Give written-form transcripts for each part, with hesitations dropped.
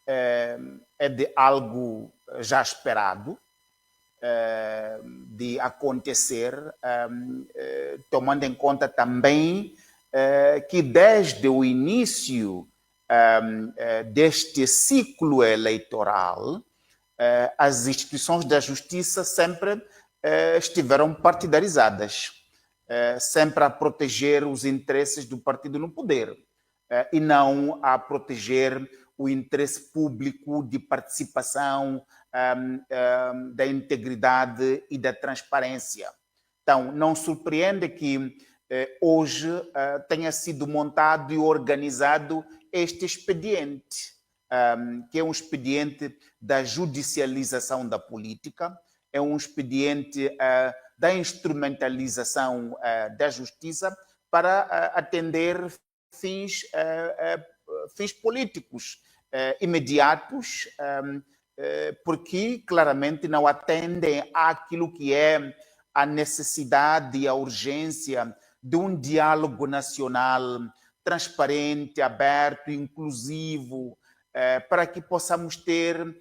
é de algo já esperado de acontecer, tomando em conta também que desde o início deste ciclo eleitoral, as instituições da justiça sempre estiveram partidarizadas, sempre a proteger os interesses do partido no poder e não a proteger o interesse público de participação, da integridade e da transparência. Então, não surpreende que hoje tenha sido montado e organizado este expediente, que é um expediente da judicialização da política, é um expediente da instrumentalização da justiça para atender fins políticos imediatos, porque claramente não atendem àquilo que é a necessidade e a urgência de um diálogo nacional transparente, aberto, inclusivo, para que possamos ter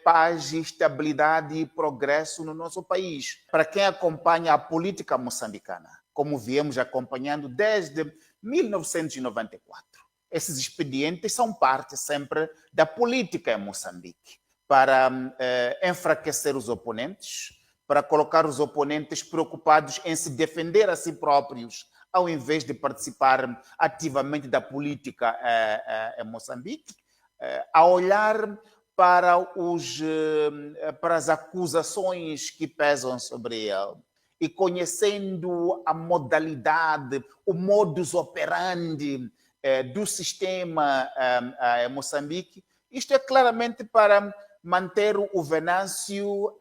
paz, estabilidade e progresso no nosso país. Para quem acompanha a política moçambicana, como viemos acompanhando desde 1994, esses expedientes são parte sempre da política em Moçambique, para enfraquecer os oponentes, para colocar os oponentes preocupados em se defender a si próprios, ao invés de participar ativamente da política em Moçambique, a olhar para as acusações que pesam sobre ele e conhecendo a modalidade, o modus operandi do sistema em Moçambique. Isto é claramente para manter o Venâncio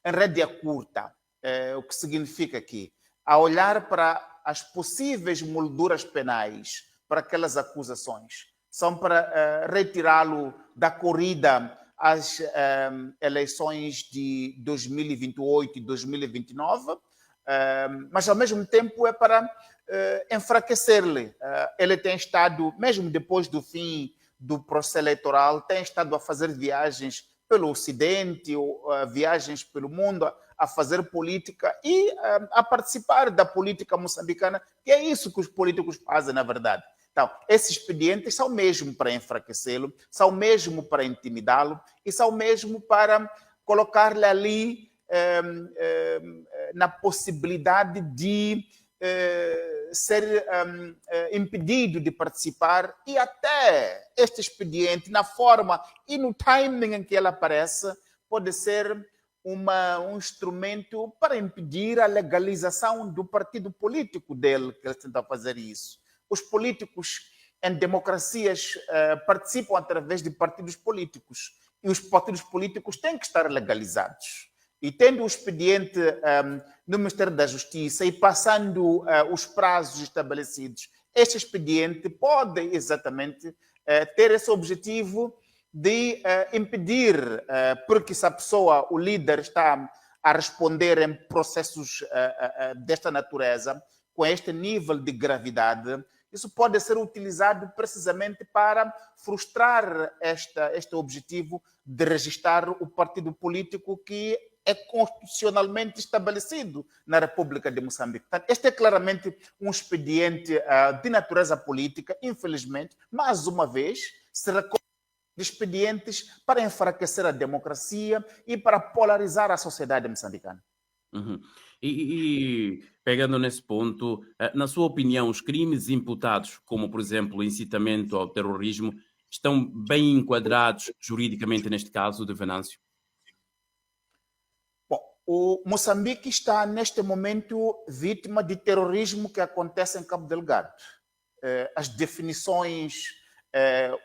em rédea curta, o que significa que, a olhar para as possíveis molduras penais para aquelas acusações, são para retirá-lo da corrida às eleições de 2028 e 2029, mas ao mesmo tempo é para enfraquecer-lhe. Ele tem estado, mesmo depois do fim do processo eleitoral, tem estado a fazer viagens pelo Ocidente, viagens pelo mundo, a fazer política e a participar da política moçambicana, que é isso que os políticos fazem, na verdade. Então, esses expedientes são mesmo para enfraquecê-lo, são mesmo para intimidá-lo e são mesmo para colocar-lhe ali na possibilidade de ser impedido de participar, e até este expediente, na forma e no timing em que ele aparece, pode ser um instrumento para impedir a legalização do partido político dele, que ele tenta fazer isso. Os políticos em democracias participam através de partidos políticos, e os partidos políticos têm que estar legalizados. E tendo o expediente no Ministério da Justiça e passando os prazos estabelecidos, este expediente pode exatamente ter esse objetivo de impedir, porque se a pessoa, o líder, está a responder em processos desta natureza, com este nível de gravidade, isso pode ser utilizado precisamente para frustrar este objetivo de registrar o partido político que é constitucionalmente estabelecido na República de Moçambique. Portanto, este é claramente um expediente de natureza política, infelizmente, mais uma vez, se recorre de expedientes para enfraquecer a democracia e para polarizar a sociedade moçambicana. Uhum. E pegando nesse ponto, na sua opinião, os crimes imputados, como por exemplo o incitamento ao terrorismo, estão bem enquadrados juridicamente neste caso de Venâncio? Bom, o Moçambique está neste momento vítima de terrorismo que acontece em Cabo Delgado. As definições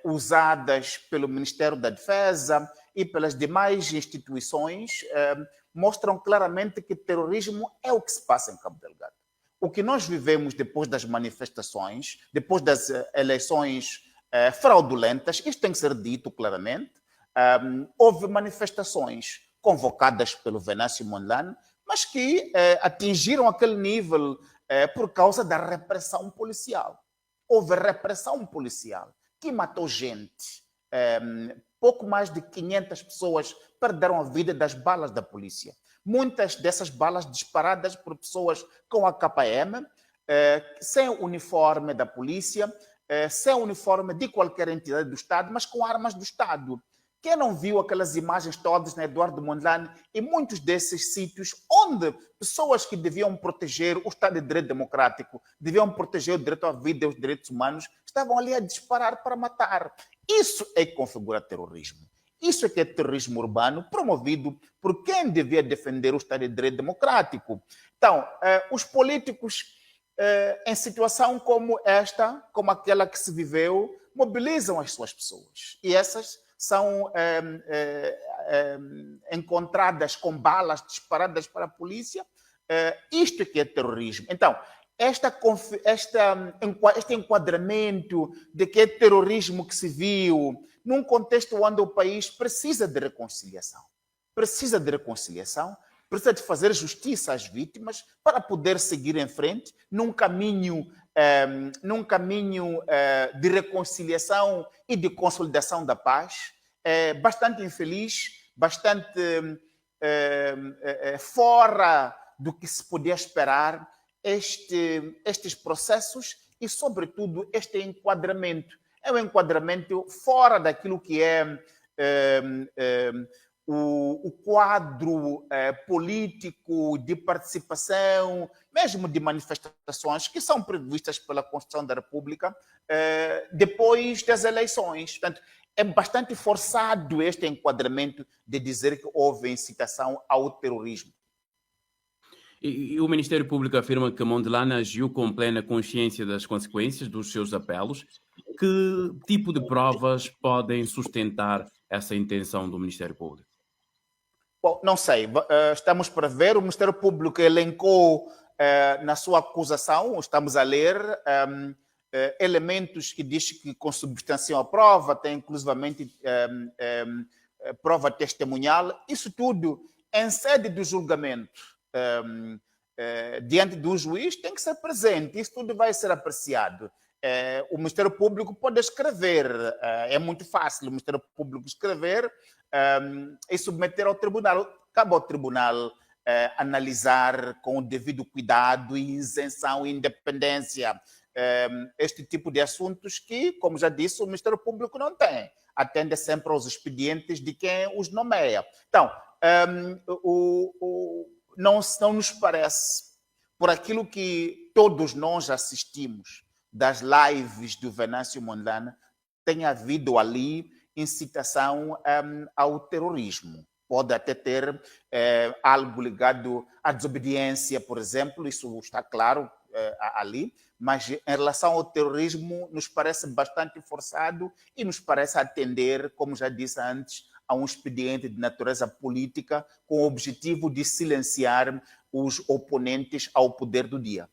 usadas pelo Ministério da Defesa e pelas demais instituições mostram claramente que terrorismo é o que se passa em Cabo Delgado. O que nós vivemos depois das manifestações, depois das eleições fraudulentas, isto tem que ser dito claramente, houve manifestações convocadas pelo Venâncio Mondlane, mas que atingiram aquele nível por causa da repressão policial. Houve repressão policial que matou gente, pouco mais de 500 pessoas perderam a vida das balas da polícia. Muitas dessas balas disparadas por pessoas com a KM, sem uniforme da polícia, sem uniforme de qualquer entidade do Estado, mas com armas do Estado. Quem não viu aquelas imagens todas na Eduardo Mondlane e muitos desses sítios onde pessoas que deviam proteger o Estado de Direito Democrático, deviam proteger o direito à vida e os direitos humanos, estavam ali a disparar para matar. Isso é que configura terrorismo. Isso é que é terrorismo urbano promovido por quem devia defender o Estado de Direito Democrático. Então, os políticos em situação como esta, como aquela que se viveu, mobilizam as suas pessoas. E essas são encontradas com balas disparadas para a polícia. Isto é que é terrorismo. Então, este enquadramento de que é terrorismo que se viu num contexto onde o país precisa de reconciliação. Precisa de reconciliação, precisa de fazer justiça às vítimas para poder seguir em frente num caminho de reconciliação e de consolidação da paz. Bastante infeliz, bastante fora do que se podia esperar estes processos e, sobretudo, este enquadramento. É um enquadramento fora daquilo que é o quadro político de participação, mesmo de manifestações que são previstas pela Constituição da República depois das eleições. Portanto, é bastante forçado este enquadramento de dizer que houve incitação ao terrorismo. E o Ministério Público afirma que Mondlane agiu com plena consciência das consequências dos seus apelos. Que tipo de provas podem sustentar essa intenção do Ministério Público? Bom, não sei, estamos para ver. O Ministério Público elencou na sua acusação, estamos a ler, elementos que diz que consubstanciam a prova, tem inclusivamente prova testemunhal. Isso tudo em sede do julgamento. Diante do juiz tem que ser presente, isso tudo vai ser apreciado. O Ministério Público pode escrever, é muito fácil o Ministério Público escrever e submeter ao tribunal. Cabe ao tribunal analisar com o devido cuidado, isenção e independência este tipo de assuntos que, como já disse, o Ministério Público não tem. Atende sempre aos expedientes de quem os nomeia. Então, não nos parece, por aquilo que todos nós assistimos das lives do Venâncio Mondlane, tem havido ali incitação ao terrorismo. Pode até ter algo ligado à desobediência, por exemplo, isso está claro ali, mas em relação ao terrorismo nos parece bastante forçado e nos parece atender, como já disse antes, a um expediente de natureza política com o objetivo de silenciar os oponentes ao poder do dia.